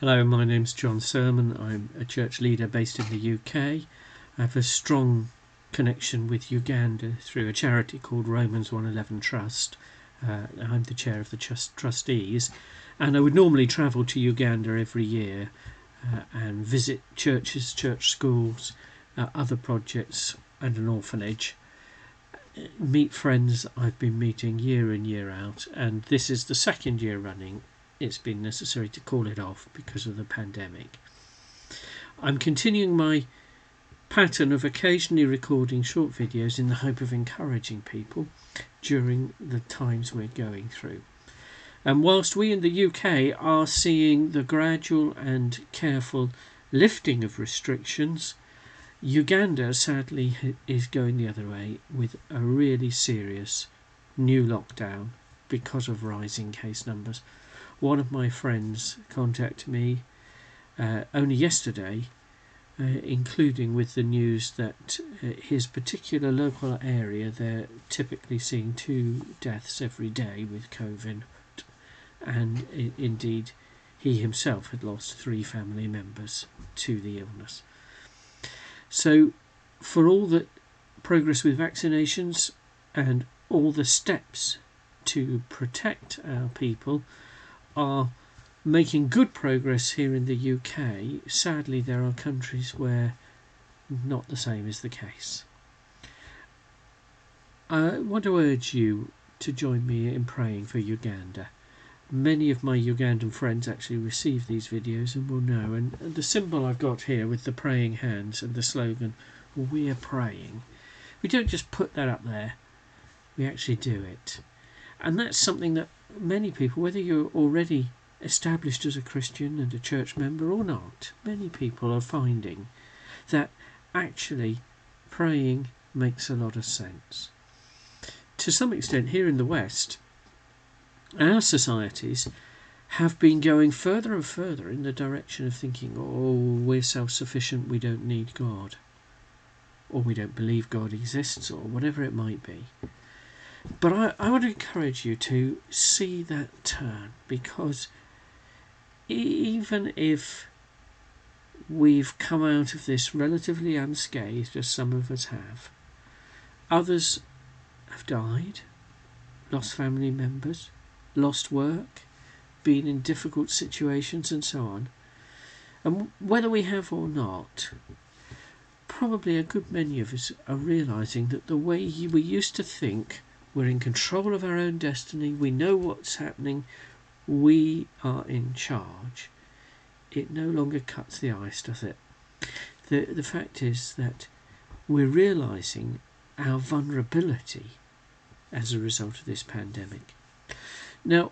Hello, my name's Jon Sermon. I'm a church leader based in the UK. I have a strong connection with Uganda through a charity called Romans 111 Trust. I'm the chair of the trustees, and I would normally travel to Uganda every year and visit churches, church schools, other projects and an orphanage. Meet friends I've been meeting year in, year out, and this is the second year running it's been necessary to call it off because of the pandemic. I'm continuing my pattern of occasionally recording short videos in the hope of encouraging people during the times we're going through. And whilst we in the UK are seeing the gradual and careful lifting of restrictions, Uganda sadly is going the other way with a really serious new lockdown because of rising case numbers. One of my friends contacted me only yesterday, including with the news that his particular local area, they're typically seeing 2 deaths every day with COVID, and indeed he himself had lost 3 family members to the illness. So for all the progress with vaccinations and all the steps to protect our people are making good progress here in the UK, sadly there are countries where not the same is the case. I want to urge you to join me in praying for Uganda. Many of my Ugandan friends actually receive these videos and will know, and the symbol I've got here with the praying hands and the slogan, "We're praying," we don't just put that up there, we actually do it. And that's something that many people, whether you're already established as a Christian and a church member or not, many people are finding that actually praying makes a lot of sense. To some extent, here in the West, our societies have been going further and further in the direction of thinking, oh, we're self-sufficient, we don't need God, or we don't believe God exists, or whatever it might be. But I want to encourage you to see that turn, because even if we've come out of this relatively unscathed, as some of us have, others have died, lost family members, lost work, been in difficult situations and so on. And whether we have or not, probably a good many of us are realising that the way we used to think, we're in control of our own destiny, we know what's happening, we are in charge, it no longer cuts the ice, does it? The fact is that we're realising our vulnerability as a result of this pandemic. Now,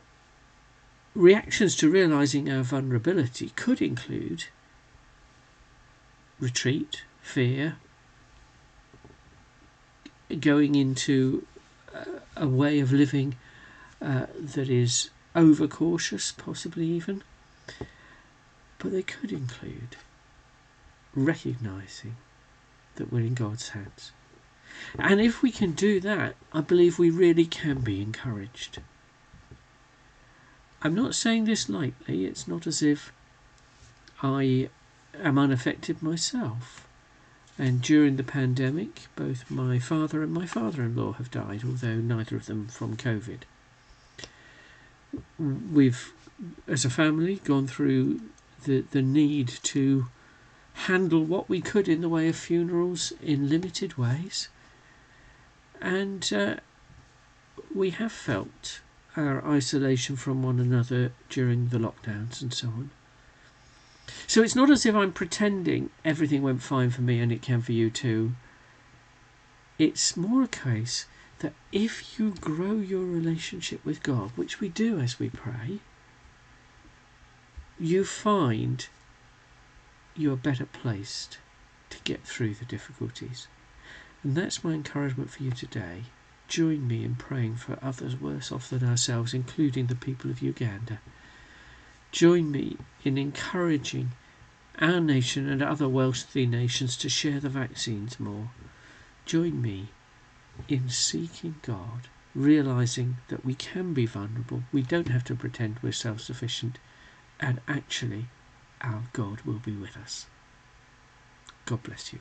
reactions to realising our vulnerability could include retreat, fear, going into a way of living that is overcautious, possibly even, but they could include recognising that we're in God's hands. And if we can do that, I believe we really can be encouraged. I'm not saying this lightly. It's not as if I am unaffected myself. And during the pandemic, both my father and my father-in-law have died, although neither of them from COVID. We've, as a family, gone through the need to handle what we could in the way of funerals in limited ways. And we have felt our isolation from one another during the lockdowns and so on. So it's not as if I'm pretending everything went fine for me and it can for you too. It's more a case that if you grow your relationship with God, which we do as we pray, you find you're better placed to get through the difficulties. And that's my encouragement for you today. Join me in praying for others worse off than ourselves, including the people of Uganda. Join me in encouraging our nation and other wealthy nations to share the vaccines more. Join me in seeking God, realising that we can be vulnerable, we don't have to pretend we're self-sufficient, and actually our God will be with us. God bless you.